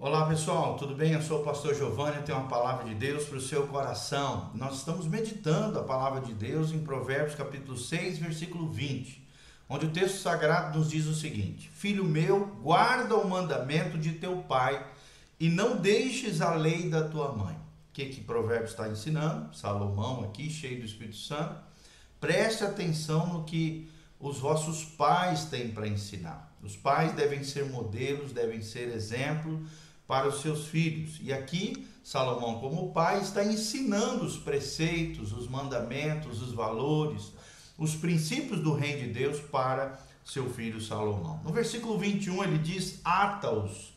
Olá pessoal, tudo bem? Eu sou o pastor Giovanni, eu tenho uma palavra de Deus para o seu coração. Nós estamos meditando a palavra de Deus em Provérbios capítulo 6, versículo 20, onde o texto sagrado nos diz o seguinte: Filho meu, guarda o mandamento de teu pai e não deixes a lei da tua mãe. O que Provérbios está ensinando? Salomão aqui, cheio do Espírito Santo. Preste atenção no que os vossos pais têm para ensinar. Os pais devem ser modelos, devem ser exemplo para os seus filhos. E aqui, Salomão, como pai, está ensinando os preceitos, os mandamentos, os valores, os princípios do reino de Deus para seu filho Salomão. No versículo 21 ele diz: ata-os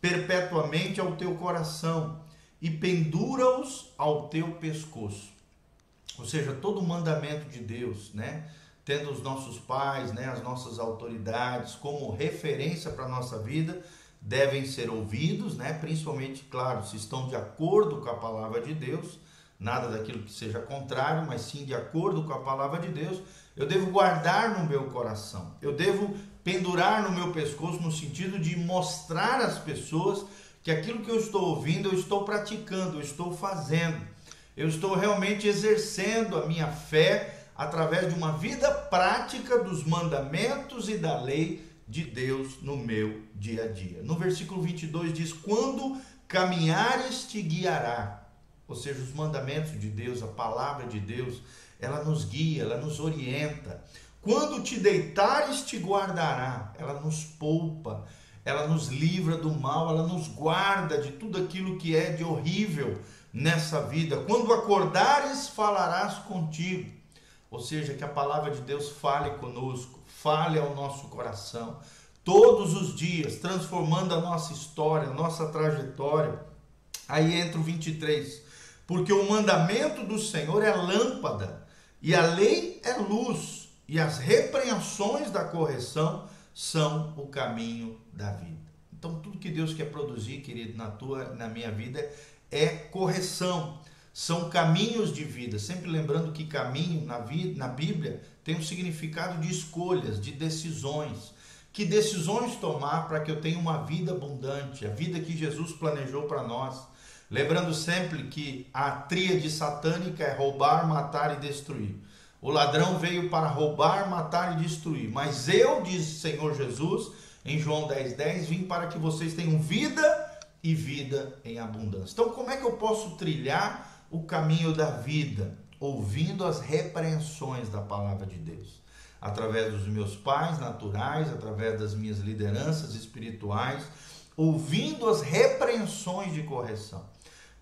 perpetuamente ao teu coração e pendura-os ao teu pescoço. Ou seja, todo o mandamento de Deus, tendo os nossos pais, as nossas autoridades como referência para a nossa vida, devem ser ouvidos, principalmente, claro, se estão de acordo com a palavra de Deus, nada daquilo que seja contrário, mas sim de acordo com a palavra de Deus. Eu devo guardar no meu coração, eu devo pendurar no meu pescoço, no sentido de mostrar às pessoas que aquilo que eu estou ouvindo, eu estou praticando, eu estou fazendo, eu estou realmente exercendo a minha fé através de uma vida prática dos mandamentos e da lei de Deus no meu dia a dia. No versículo 22 diz: quando caminhares te guiará. Ou seja, os mandamentos de Deus, a palavra de Deus, ela nos guia, ela nos orienta. Quando te deitares te guardará, ela nos poupa, ela nos livra do mal, ela nos guarda de tudo aquilo que é de horrível nessa vida. Quando acordares falarás contigo. Ou seja, que a palavra de Deus fale conosco, fale ao nosso coração, todos os dias, transformando a nossa história, a nossa trajetória. Aí entra o 23, porque o mandamento do Senhor é lâmpada, e a lei é luz, e as repreensões da correção são o caminho da vida. Então, tudo que Deus quer produzir, querido, na minha vida, é correção. São caminhos de vida, sempre lembrando que caminho na Bíblia tem um significado de escolhas, de decisões. Que decisões tomar para que eu tenha uma vida abundante, a vida que Jesus planejou para nós. Lembrando sempre que a tríade satânica é roubar, matar e destruir. O ladrão veio para roubar, matar e destruir. Mas eu, diz o Senhor Jesus, em João 10:10, vim para que vocês tenham vida e vida em abundância. Então, como é que eu posso trilhar o caminho da vida? Ouvindo as repreensões da palavra de Deus, através dos meus pais naturais, através das minhas lideranças espirituais, ouvindo as repreensões de correção.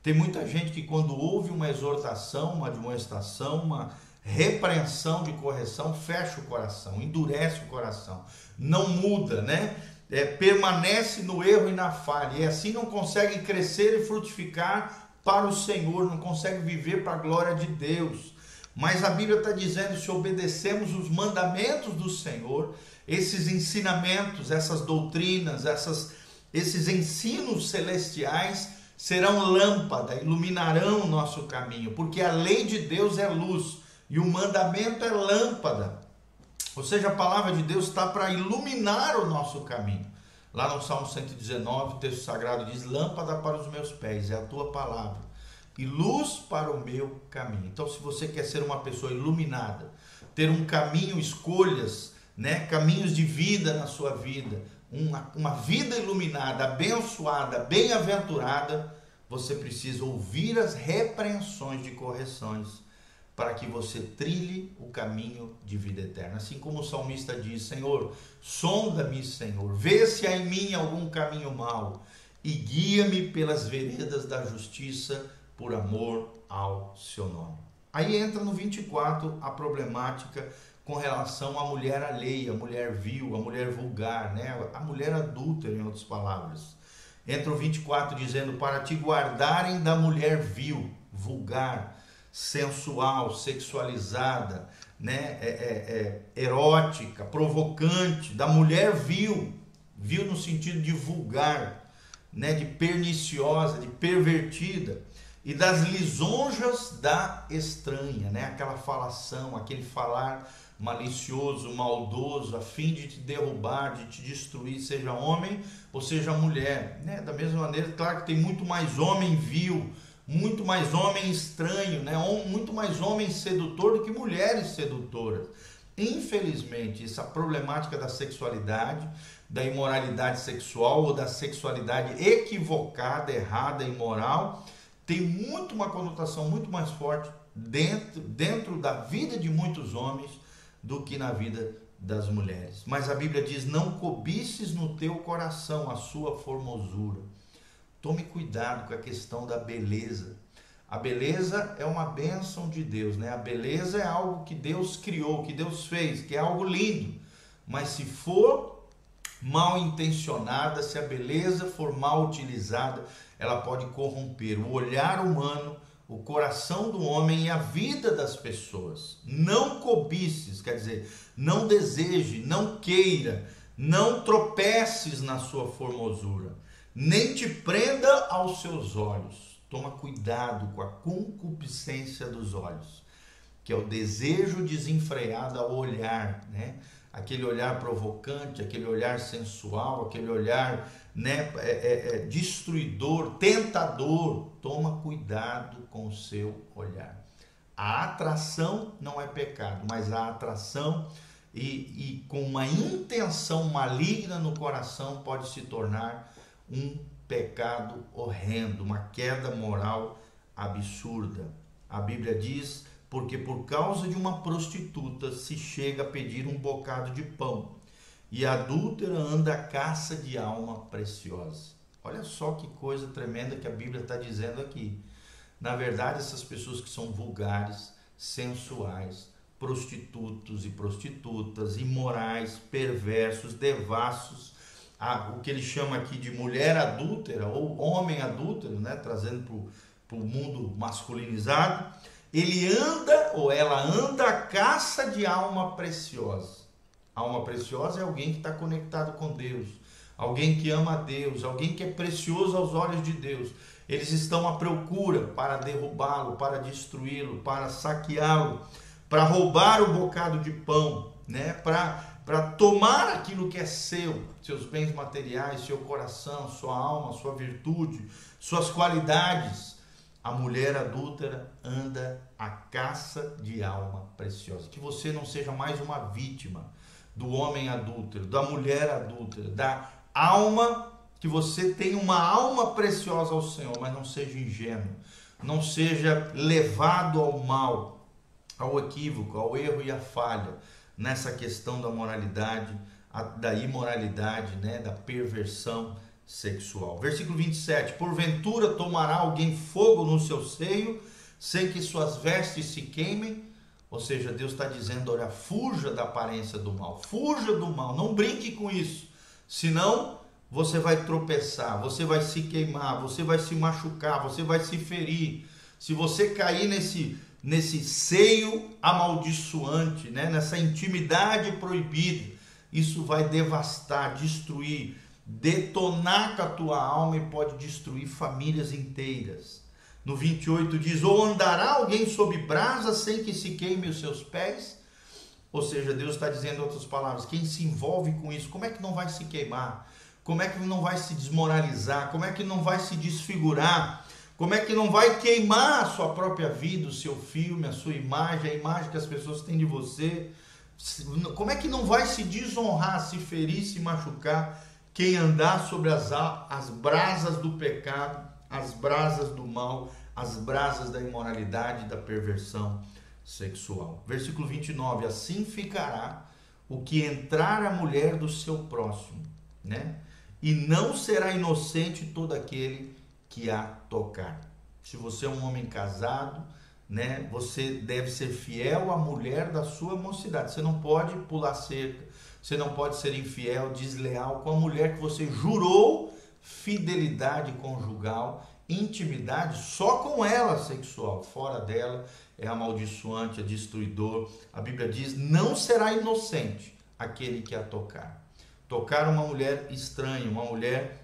Tem muita gente que quando ouve uma exortação, uma admoestação, uma repreensão de correção, fecha o coração, endurece o coração, não muda, permanece no erro e na falha, e assim não consegue crescer e frutificar para o Senhor, não consegue viver para a glória de Deus. Mas a Bíblia está dizendo: se obedecemos os mandamentos do Senhor, esses ensinamentos, essas doutrinas, esses ensinos celestiais serão lâmpada, iluminarão o nosso caminho, porque a lei de Deus é luz e o mandamento é lâmpada. Ou seja, a palavra de Deus está para iluminar o nosso caminho. Lá no Salmo 119, o texto sagrado diz: lâmpada para os meus pés é a tua palavra e luz para o meu caminho. Então, se você quer ser uma pessoa iluminada, ter um caminho, escolhas, caminhos de vida na sua vida, uma vida iluminada, abençoada, bem-aventurada, você precisa ouvir as repreensões de correções para que você trilhe o caminho de vida eterna. Assim como o salmista diz: Senhor, sonda-me, Senhor, vê se há em mim algum caminho mau e guia-me pelas veredas da justiça por amor ao seu nome. Aí entra no 24 a problemática com relação à mulher alheia, a mulher vil, a mulher vulgar, a mulher adúltera, em outras palavras. Entra o 24 dizendo: para te guardarem da mulher vil, vulgar, sensual, sexualizada, erótica, provocante, da mulher vil no sentido de vulgar, de perniciosa, de pervertida, e das lisonjas da estranha, aquela falação, aquele falar malicioso, maldoso, a fim de te derrubar, de te destruir, seja homem ou seja mulher, né? Da mesma maneira, claro que tem muito mais homem vil, muito mais homem estranho, né? Muito mais homem sedutor do que mulheres sedutoras. Infelizmente, essa problemática da sexualidade, da imoralidade sexual ou da sexualidade equivocada, errada, imoral, tem muito uma conotação muito mais forte dentro da vida de muitos homens do que na vida das mulheres. Mas a Bíblia diz: não cobices no teu coração a sua formosura. Tome cuidado com a questão da beleza. A beleza é uma bênção de Deus, né? A beleza é algo que Deus criou, que Deus fez, que é algo lindo. Mas se for mal intencionada, se a beleza for mal utilizada, ela pode corromper o olhar humano, o coração do homem e a vida das pessoas. Não cobices, quer dizer, não deseje, não queira, não tropeces na sua formosura, nem te prenda aos seus olhos. Toma cuidado com a concupiscência dos olhos, que é o desejo desenfreado ao olhar, né? Aquele olhar provocante, aquele olhar sensual, aquele olhar, né, destruidor, tentador. Toma cuidado com o seu olhar. A atração não é pecado, mas a atração e com uma intenção maligna no coração pode se tornar um pecado horrendo, uma queda moral absurda. A Bíblia diz: porque por causa de uma prostituta se chega a pedir um bocado de pão, e a adúltera anda à caça de alma preciosa. Olha só que coisa tremenda que a Bíblia está dizendo aqui. Na verdade, essas pessoas que são vulgares, sensuais, prostitutos e prostitutas, imorais, perversos, devassos, o que ele chama aqui de mulher adúltera ou homem adúltero, né, trazendo para o mundo masculinizado, ele anda ou ela anda à caça de alma preciosa. Alma preciosa é alguém que está conectado com Deus, alguém que ama a Deus, alguém que é precioso aos olhos de Deus. Eles estão à procura para derrubá-lo, para destruí-lo, para saqueá-lo, para roubar o bocado de pão, né, para tomar aquilo que é seu, seus bens materiais, seu coração, sua alma, sua virtude, suas qualidades. A mulher adúltera anda à caça de alma preciosa. Que você não seja mais uma vítima do homem adúltero, da mulher adúltera, da alma, que você tenha uma alma preciosa ao Senhor, mas não seja ingênuo, não seja levado ao mal, ao equívoco, ao erro e à falha, nessa questão da moralidade, da imoralidade, né, da perversão sexual. Versículo 27, porventura tomará alguém fogo no seu seio, sem que suas vestes se queimem? Ou seja, Deus está dizendo: olha, fuja da aparência do mal, fuja do mal, não brinque com isso, senão você vai tropeçar, você vai se queimar, você vai se machucar, você vai se ferir. Se você cair nesse seio amaldiçoante, né? Nessa intimidade proibida, isso vai devastar, destruir, detonar com a tua alma e pode destruir famílias inteiras. No 28 diz: ou andará alguém sob brasa sem que se queime os seus pés? Ou seja, Deus está dizendo em outras palavras, quem se envolve com isso, como é que não vai se queimar? Como é que não vai se desmoralizar? Como é que não vai se desfigurar? Como é que não vai queimar a sua própria vida, o seu filme, a sua imagem, a imagem que as pessoas têm de você? Como é que não vai se desonrar, se ferir, se machucar quem andar sobre as brasas do pecado, as brasas do mal, as brasas da imoralidade e da perversão sexual? Versículo 29, assim ficará o que entrar a mulher do seu próximo, né? E não será inocente todo aquele que a tocar. Se você é um homem casado, né, você deve ser fiel à mulher da sua mocidade. Você não pode pular cerca, você não pode ser infiel, desleal com a mulher que você jurou fidelidade conjugal, intimidade só com ela sexual. Fora dela é amaldiçoante, é destruidor. A Bíblia diz: não será inocente aquele que a tocar. Tocar uma mulher estranha, uma mulher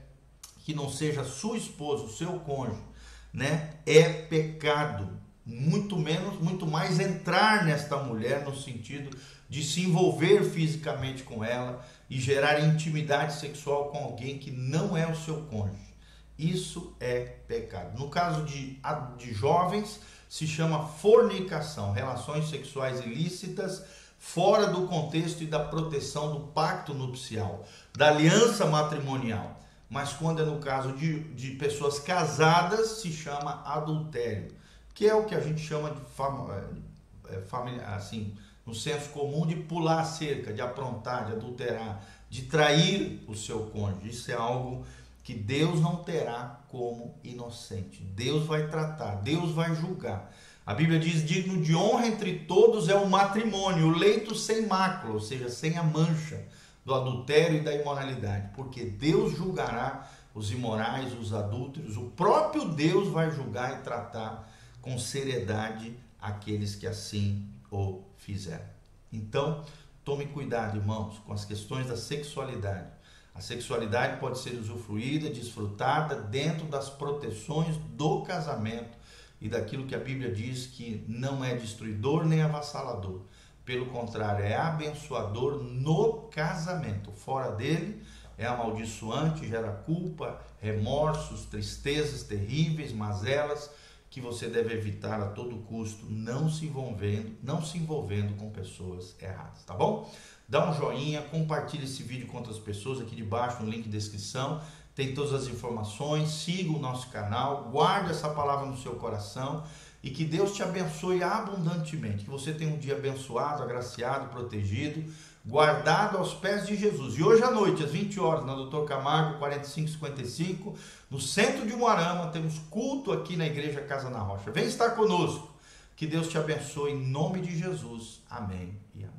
que não seja sua esposa, o seu cônjuge, né, é pecado. muito mais entrar nesta mulher no sentido de se envolver fisicamente com ela e gerar intimidade sexual com alguém que não é o seu cônjuge. Isso é pecado. No caso de jovens, se chama fornicação, relações sexuais ilícitas fora do contexto e da proteção do pacto nupcial, da aliança matrimonial. Mas quando é no caso de pessoas casadas, se chama adultério, que é o que a gente chama de assim, no senso comum, de pular a cerca, de aprontar, de adulterar, de trair o seu cônjuge. Isso é algo que Deus não terá como inocente. Deus vai tratar, Deus vai julgar. A Bíblia diz: digno de honra entre todos é o matrimônio, o leito sem mácula, ou seja, sem a mancha do adultério e da imoralidade, porque Deus julgará os imorais, os adúlteros. O próprio Deus vai julgar e tratar com seriedade aqueles que assim o fizeram. Então, tome cuidado, irmãos, com as questões da sexualidade. A sexualidade pode ser usufruída, desfrutada dentro das proteções do casamento e daquilo que a Bíblia diz que não é destruidor nem avassalador. Pelo contrário, é abençoador no casamento. Fora dele é amaldiçoante, gera culpa, remorsos, tristezas terríveis, mazelas, que você deve evitar a todo custo, não se envolvendo com pessoas erradas, tá bom? Dá um joinha, compartilhe esse vídeo com outras pessoas, aqui debaixo no link de descrição, tem todas as informações, siga o nosso canal, guarde essa palavra no seu coração e que Deus te abençoe abundantemente, que você tenha um dia abençoado, agraciado, protegido, guardado aos pés de Jesus. E hoje à noite, às 20 horas, na Dr. Camargo 4555, no centro de Umuarama, temos culto aqui na Igreja Casa na Rocha. Vem estar conosco. Que Deus te abençoe em nome de Jesus. Amém e amém.